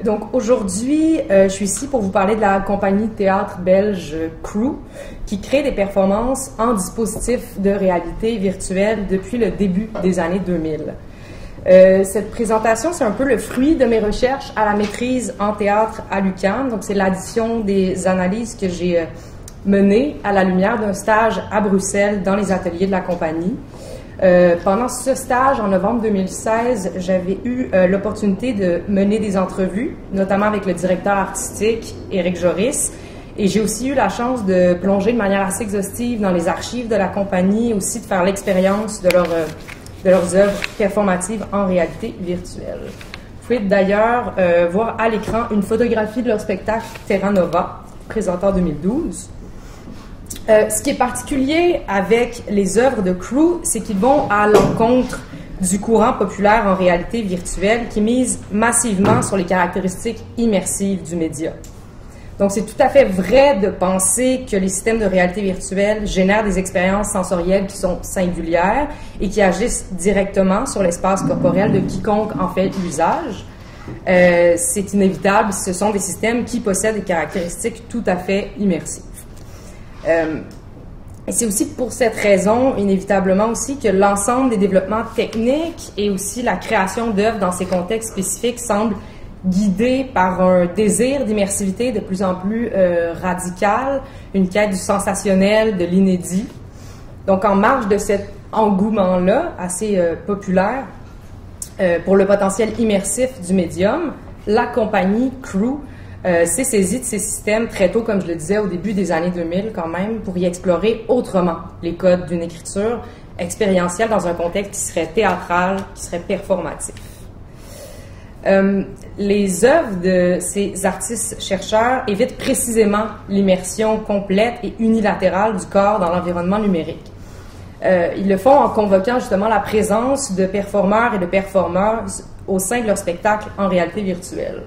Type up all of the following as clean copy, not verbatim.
Donc aujourd'hui, je suis ici pour vous parler de la compagnie de théâtre belge Crew, qui crée des performances en dispositif de réalité virtuelle depuis le début des années 2000. Cette présentation, c'est un peu le fruit de mes recherches à la maîtrise en théâtre à l'UQAM. Donc c'est l'addition des analyses que j'ai menées à la lumière d'un stage à Bruxelles dans les ateliers de la compagnie. Pendant ce stage, en novembre 2016, j'avais eu l'opportunité de mener des entrevues, notamment avec le directeur artistique, Éric Joris, et j'ai aussi eu la chance de plonger de manière assez exhaustive dans les archives de la compagnie, aussi de faire l'expérience de leurs œuvres performatives en réalité virtuelle. Vous pouvez d'ailleurs voir à l'écran une photographie de leur spectacle Terra Nova, présenté en 2012. Ce qui est particulier avec les œuvres de Crew, c'est qu'ils vont à l'encontre du courant populaire en réalité virtuelle qui mise massivement sur les caractéristiques immersives du média. Donc, c'est tout à fait vrai de penser que les systèmes de réalité virtuelle génèrent des expériences sensorielles qui sont singulières et qui agissent directement sur l'espace corporel de quiconque en fait usage. C'est inévitable, ce sont des systèmes qui possèdent des caractéristiques tout à fait immersives. Et c'est aussi pour cette raison, inévitablement aussi, que l'ensemble des développements techniques et aussi la création d'œuvres dans ces contextes spécifiques semblent guidés par un désir d'immersivité de plus en plus radical, une quête du sensationnel, de l'inédit. Donc, en marge de cet engouement-là, assez populaire, pour le potentiel immersif du médium, la compagnie Crew s'est saisie de ces systèmes très tôt, comme je le disais, au début des années 2000 quand même, pour y explorer autrement les codes d'une écriture expérientielle dans un contexte qui serait théâtral, qui serait performatif. Les œuvres de ces artistes-chercheurs évitent précisément l'immersion complète et unilatérale du corps dans l'environnement numérique. Ils le font en convoquant justement la présence de performeurs et de performeuses au sein de leur spectacle en réalité virtuelle.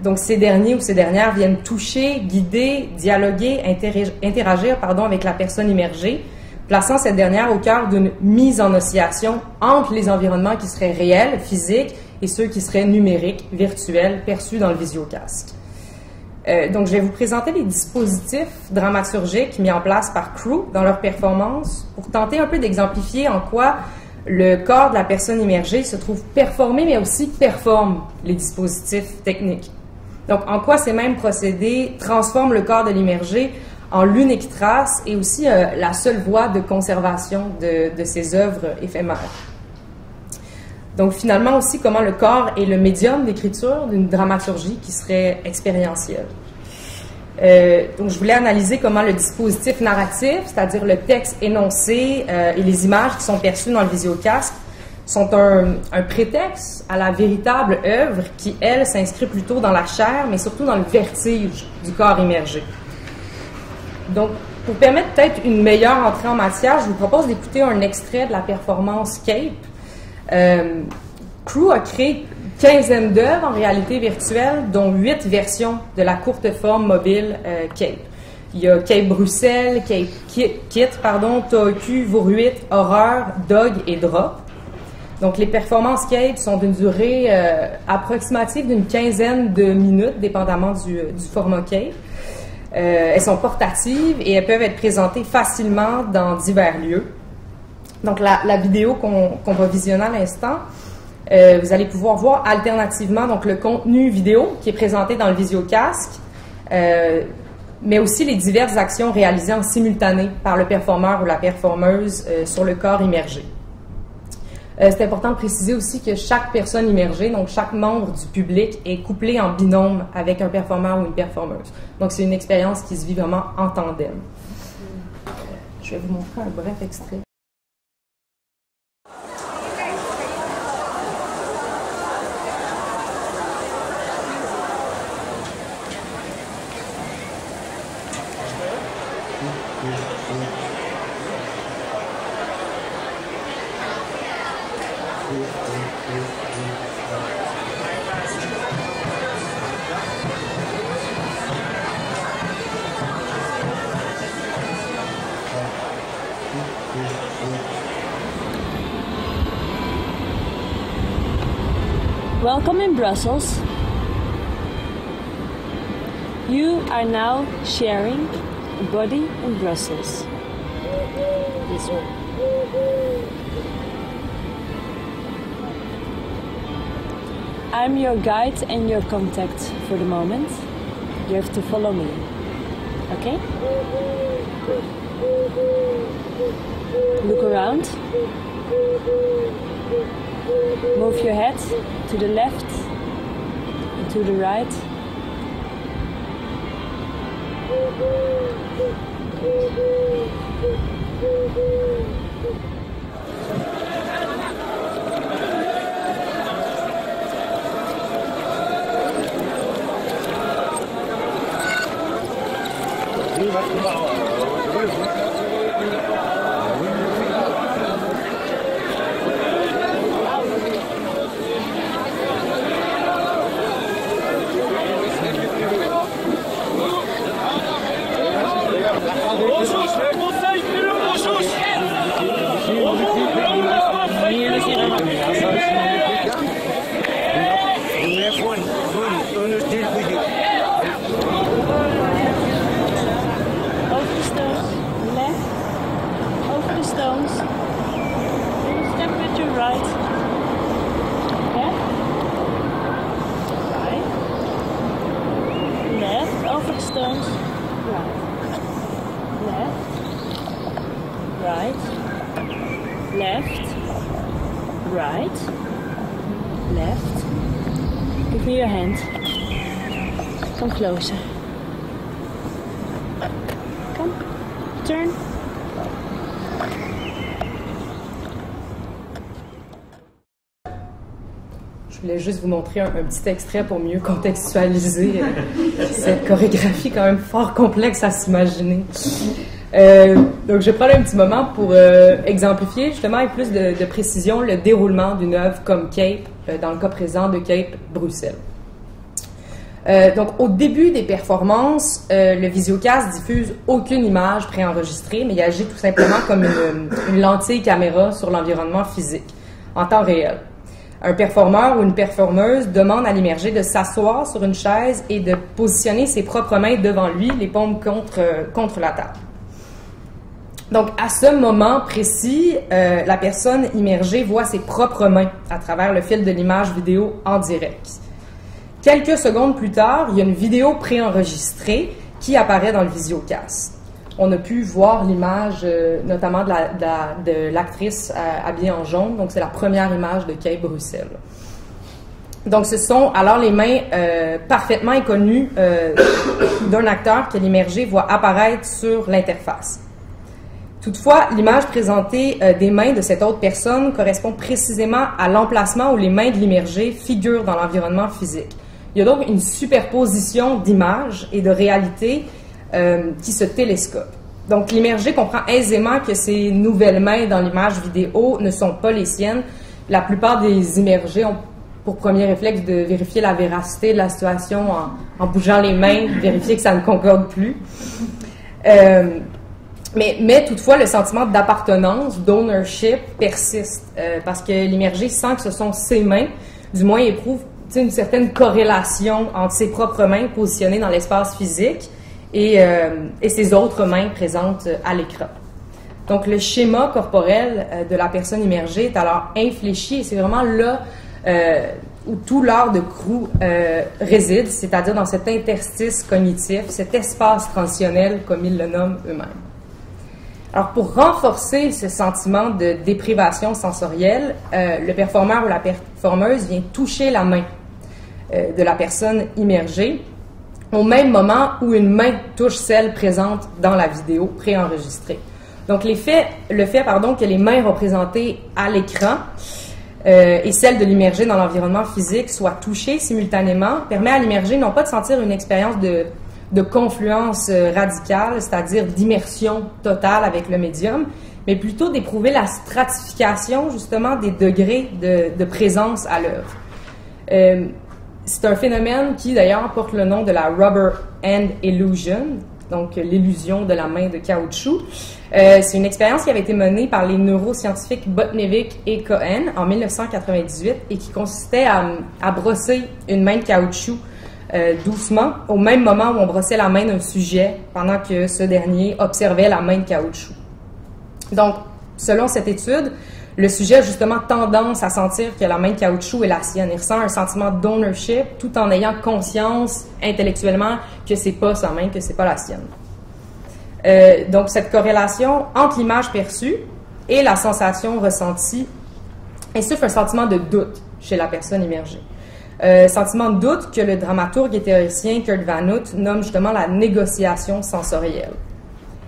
Donc, ces derniers ou ces dernières viennent toucher, guider, dialoguer, interagir avec la personne immergée, plaçant cette dernière au cœur d'une mise en oscillation entre les environnements qui seraient réels, physiques, et ceux qui seraient numériques, virtuels, perçus dans le visiocasque. Donc, je vais vous présenter les dispositifs dramaturgiques mis en place par Crew dans leur performance pour tenter un peu d'exemplifier en quoi le corps de la personne immergée se trouve performé, mais aussi performe les dispositifs techniques. Donc, en quoi ces mêmes procédés transforment le corps de l'immergé en l'unique trace et aussi la seule voie de conservation de ces œuvres éphémères. Donc, finalement aussi, comment le corps est le médium d'écriture d'une dramaturgie qui serait expérientielle. Donc, je voulais analyser comment le dispositif narratif, c'est-à-dire le texte énoncé et les images qui sont perçues dans le visiocasque, sont un prétexte à la véritable œuvre qui, elle, s'inscrit plutôt dans la chair, mais surtout dans le vertige du corps immergé. Donc, pour permettre peut-être une meilleure entrée en matière, je vous propose d'écouter un extrait de la performance Cape. Crew a créé une quinzaine d'œuvres en réalité virtuelle, dont 8 versions de la courte forme mobile Cape. Il y a Cape Bruxelles, Cape Kit, Tohoku, Voruit, Horreur, Dog et Drop. Donc, les performances Cape sont d'une durée approximative d'une quinzaine de minutes, dépendamment du format Cape. Elles sont portatives et elles peuvent être présentées facilement dans divers lieux. Donc, la vidéo qu'on va visionner à l'instant, vous allez pouvoir voir alternativement donc, le contenu vidéo qui est présenté dans le visiocasque, mais aussi les diverses actions réalisées en simultané par le performeur ou la performeuse sur le corps immergé. C'est important de préciser aussi que chaque personne immergée, donc chaque membre du public, est couplé en binôme avec un performeur ou une performeuse. Donc, c'est une expérience qui se vit vraiment en tandem. Je vais vous montrer un bref extrait. Welcome in Brussels. You are now sharing a body in Brussels. This one. I'm your guide and your contact for the moment. You have to follow me. Okay? Look around. Move your head to the left and to the right. Give me your hand. Come closer. Come. Turn. Je voulais juste vous montrer un petit extrait pour mieux contextualiser cette chorégraphie quand même fort complexe à s'imaginer. Donc, je vais prendre un petit moment pour exemplifier justement avec plus de précision le déroulement d'une œuvre comme Cape, dans le cas présent de Cape Bruxelles. Donc, au début des performances, le Visiocast diffuse aucune image préenregistrée, mais il agit tout simplement comme une lentille caméra sur l'environnement physique, en temps réel. Un performeur ou une performeuse demande à l'immergé de s'asseoir sur une chaise et de positionner ses propres mains devant lui, les paumes contre la table. Donc, à ce moment précis, la personne immergée voit ses propres mains à travers le fil de l'image vidéo en direct. Quelques secondes plus tard, il y a une vidéo préenregistrée qui apparaît dans le Visiocast. On a pu voir l'image, notamment de l'actrice habillée en jaune. Donc, c'est la première image de Cape Bruxelles. Donc, ce sont alors les mains parfaitement inconnues d'un acteur que l'immergé voit apparaître sur l'interface. Toutefois, l'image présentée des mains de cette autre personne correspond précisément à l'emplacement où les mains de l'immergé figurent dans l'environnement physique. Il y a donc une superposition d'images et de réalités qui se télescopent. Donc, l'immergé comprend aisément que ces nouvelles mains dans l'image vidéo ne sont pas les siennes. La plupart des immergés ont pour premier réflexe de vérifier la véracité de la situation en bougeant les mains, vérifier que ça ne concorde plus. Mais toutefois, le sentiment d'appartenance, d'ownership, persiste parce que l'immergé sent que ce sont ses mains, du moins il éprouve une certaine corrélation entre ses propres mains positionnées dans l'espace physique et ses autres mains présentes à l'écran. Donc, le schéma corporel de la personne immergée est alors infléchi et c'est vraiment là où tout l'art de Crew réside, c'est-à-dire dans cet interstice cognitif, cet espace transitionnel comme ils le nomment eux-mêmes. Alors, pour renforcer ce sentiment de déprivation sensorielle, le performeur ou la performeuse vient toucher la main de la personne immergée au même moment où une main touche celle présente dans la vidéo préenregistrée. Donc, le fait que les mains représentées à l'écran et celles de l'immergé dans l'environnement physique soient touchées simultanément permet à l'immergé non pas de sentir une expérience de confluence radicale, c'est-à-dire d'immersion totale avec le médium, mais plutôt d'éprouver la stratification, justement, des degrés de présence à l'œuvre. C'est un phénomène qui, d'ailleurs, porte le nom de la Rubber Hand Illusion, donc l'illusion de la main de caoutchouc. C'est une expérience qui avait été menée par les neuroscientifiques Botnevic et Cohen en 1998 et qui consistait à brosser une main de caoutchouc doucement, au même moment où on brossait la main d'un sujet pendant que ce dernier observait la main de caoutchouc. Donc, selon cette étude, le sujet a justement tendance à sentir que la main de caoutchouc est la sienne. Il ressent un sentiment d'ownership tout en ayant conscience intellectuellement que c'est pas sa main, que c'est pas la sienne. Donc, cette corrélation entre l'image perçue et la sensation ressentie insuffle un sentiment de doute chez la personne immergée. Sentiment de doute que le dramaturgue et théoricien Kurt Van Hout nomme justement la négociation sensorielle.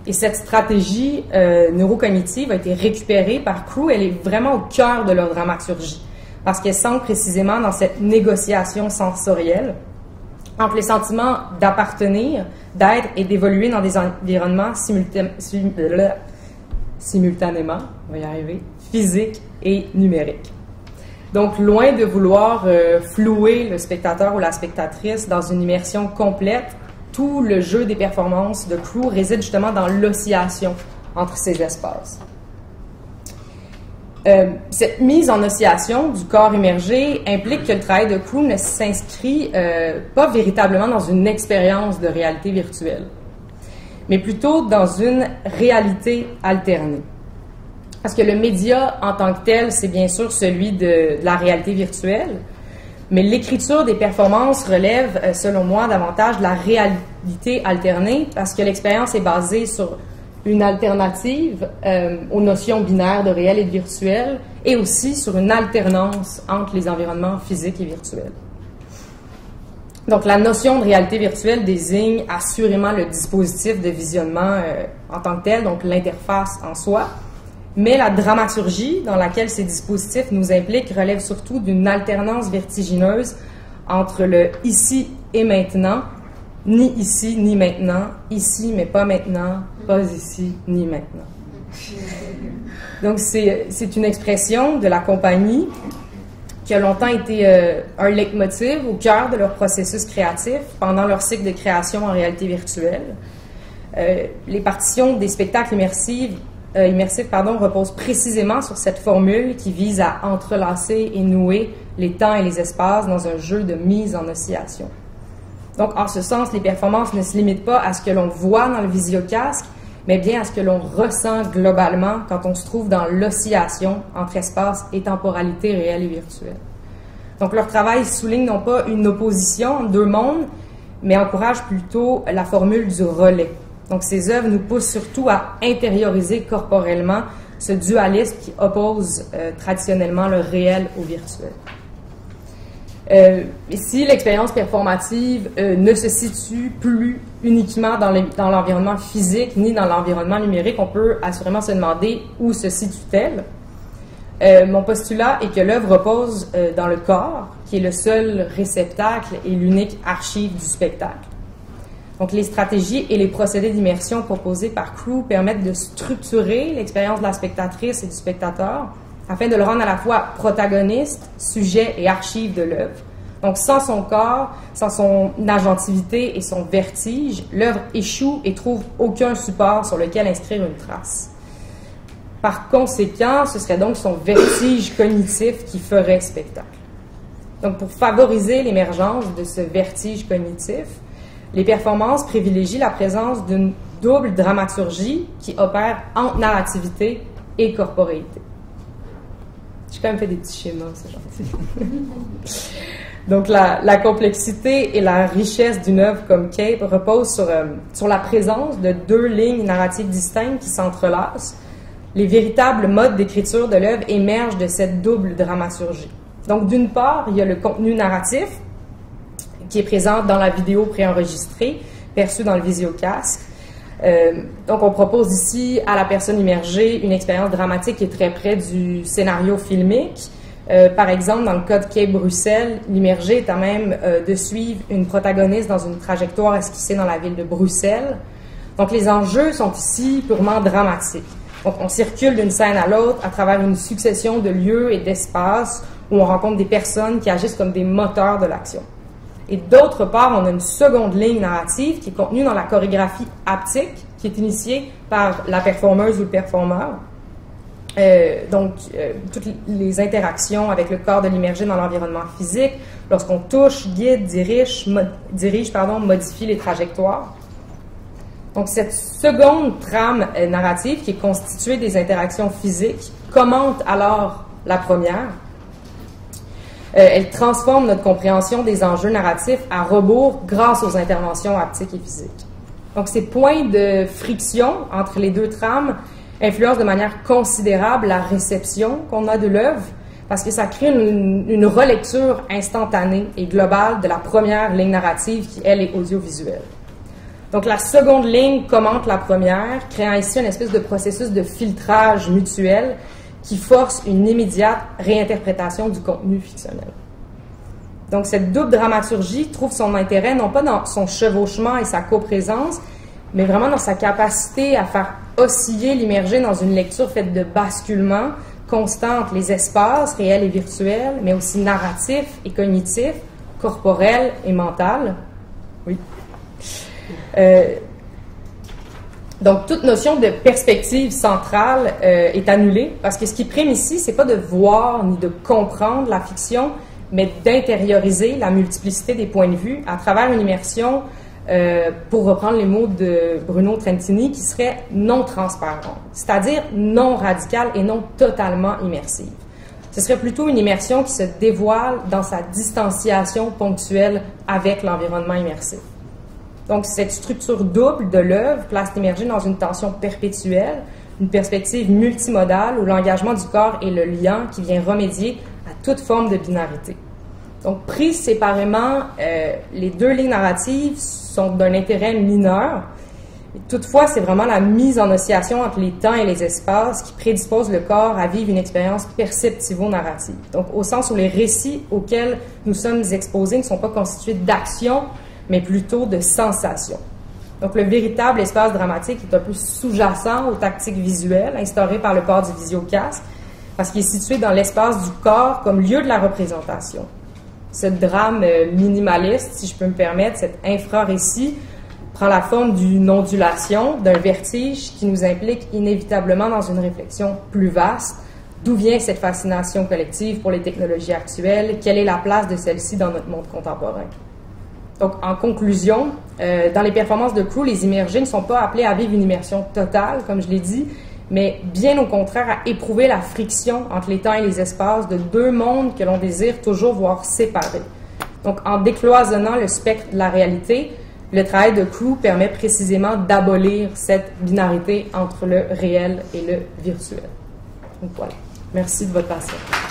Et cette stratégie neurocognitive a été récupérée par Crew. Elle est vraiment au cœur de leur dramaturgie, parce qu'elle s'ancre précisément dans cette négociation sensorielle entre les sentiments d'appartenir, d'être et d'évoluer dans des environnements simultanément, on va y arriver, physiques et numériques. Donc, loin de vouloir flouer le spectateur ou la spectatrice dans une immersion complète, tout le jeu des performances de Crew réside justement dans l'oscillation entre ces espaces. Cette mise en oscillation du corps immergé implique que le travail de Crew ne s'inscrit pas véritablement dans une expérience de réalité virtuelle, mais plutôt dans une réalité alternée. Parce que le média en tant que tel, c'est bien sûr celui de la réalité virtuelle, mais l'écriture des performances relève, selon moi, davantage de la réalité alternée, parce que l'expérience est basée sur une alternative aux notions binaires de réel et de virtuel, et aussi sur une alternance entre les environnements physiques et virtuels. Donc, la notion de réalité virtuelle désigne assurément le dispositif de visionnement en tant que tel, donc l'interface en soi, mais la dramaturgie dans laquelle ces dispositifs nous impliquent relève surtout d'une alternance vertigineuse entre le ici et maintenant, ni ici ni maintenant, ici mais pas maintenant, pas ici ni maintenant. Donc c'est une expression de la compagnie qui a longtemps été un leitmotiv au cœur de leur processus créatif pendant leur cycle de création en réalité virtuelle. Les partitions des spectacles immersifs reposent précisément sur cette formule qui vise à entrelacer et nouer les temps et les espaces dans un jeu de mise en oscillation. Donc, en ce sens, les performances ne se limitent pas à ce que l'on voit dans le visiocasque, mais bien à ce que l'on ressent globalement quand on se trouve dans l'oscillation entre espace et temporalité réelle et virtuelle. Donc, leur travail souligne non pas une opposition entre deux mondes, mais encourage plutôt la formule du relais. Donc, ces œuvres nous poussent surtout à intérioriser corporellement ce dualisme qui oppose traditionnellement le réel au virtuel. Ici, l'expérience performative ne se situe plus uniquement dans l'environnement physique ni dans l'environnement numérique. On peut assurément se demander où se situe-t-elle. Mon postulat est que l'œuvre repose dans le corps, qui est le seul réceptacle et l'unique archive du spectacle. Donc, les stratégies et les procédés d'immersion proposés par Crew permettent de structurer l'expérience de la spectatrice et du spectateur afin de le rendre à la fois protagoniste, sujet et archive de l'œuvre. Donc, sans son corps, sans son agentivité et son vertige, l'œuvre échoue et trouve aucun support sur lequel inscrire une trace. Par conséquent, ce serait donc son vertige cognitif qui ferait spectacle. Donc, pour favoriser l'émergence de ce vertige cognitif, les performances privilégient la présence d'une double dramaturgie qui opère entre narrativité et corporéité. J'ai quand même fait des petits schémas, c'est gentil. Donc, la complexité et la richesse d'une œuvre comme Cape reposent sur la présence de deux lignes narratives distinctes qui s'entrelacent. Les véritables modes d'écriture de l'œuvre émergent de cette double dramaturgie. Donc, d'une part, il y a le contenu narratif, qui est présent dans la vidéo préenregistrée, perçue dans le visiocasque. Donc, on propose ici à la personne immergée une expérience dramatique qui est très près du scénario filmique. Par exemple, dans le cas de Cape Bruxelles, l'immergé est à même de suivre une protagoniste dans une trajectoire esquissée dans la ville de Bruxelles. Donc, les enjeux sont ici purement dramatiques. Donc, on circule d'une scène à l'autre à travers une succession de lieux et d'espaces où on rencontre des personnes qui agissent comme des moteurs de l'action. Et d'autre part, on a une seconde ligne narrative qui est contenue dans la chorégraphie haptique, qui est initiée par la performeuse ou le performeur. Toutes les interactions avec le corps de l'immergé dans l'environnement physique, lorsqu'on touche, guide, dirige, modifie les trajectoires. Donc, cette seconde trame narrative, qui est constituée des interactions physiques, commente alors la première. Elle transforme notre compréhension des enjeux narratifs à rebours grâce aux interventions haptiques et physiques. Donc, ces points de friction entre les deux trames influencent de manière considérable la réception qu'on a de l'œuvre, parce que ça crée une relecture instantanée et globale de la première ligne narrative qui, elle, est audiovisuelle. Donc, la seconde ligne commente la première, créant ici une espèce de processus de filtrage mutuel qui force une immédiate réinterprétation du contenu fictionnel. Donc, cette double dramaturgie trouve son intérêt non pas dans son chevauchement et sa coprésence, mais vraiment dans sa capacité à faire osciller l'immergé dans une lecture faite de basculements constants entre les espaces réels et virtuels, mais aussi narratifs et cognitifs, corporels et mentaux. Oui. Donc, toute notion de perspective centrale est annulée, parce que ce qui prime ici, c'est pas de voir ni de comprendre la fiction, mais d'intérioriser la multiplicité des points de vue à travers une immersion, pour reprendre les mots de Bruno Trentini, qui serait non transparente, c'est-à-dire non radicale et non totalement immersive. Ce serait plutôt une immersion qui se dévoile dans sa distanciation ponctuelle avec l'environnement immersif. Donc, cette structure double de l'œuvre place l'immergé dans une tension perpétuelle, une perspective multimodale où l'engagement du corps est le lien qui vient remédier à toute forme de binarité. Donc, prises séparément, les deux lignes narratives sont d'un intérêt mineur. Toutefois, c'est vraiment la mise en oscillation entre les temps et les espaces qui prédispose le corps à vivre une expérience perceptivo-narrative. Donc, au sens où les récits auxquels nous sommes exposés ne sont pas constitués d'action, mais plutôt de sensations. Donc, le véritable espace dramatique est un peu sous-jacent aux tactiques visuelles instaurées par le port du visiocasque, parce qu'il est situé dans l'espace du corps comme lieu de la représentation. Ce drame minimaliste, si je peux me permettre, cet infrarécit, prend la forme d'une ondulation, d'un vertige qui nous implique inévitablement dans une réflexion plus vaste. D'où vient cette fascination collective pour les technologies actuelles? Quelle est la place de celle-ci dans notre monde contemporain? Donc, en conclusion, dans les performances de Crew, les immergés ne sont pas appelés à vivre une immersion totale, comme je l'ai dit, mais bien au contraire à éprouver la friction entre les temps et les espaces de deux mondes que l'on désire toujours voir séparés. Donc, en décloisonnant le spectre de la réalité, le travail de Crew permet précisément d'abolir cette binarité entre le réel et le virtuel. Donc voilà. Merci de votre patience.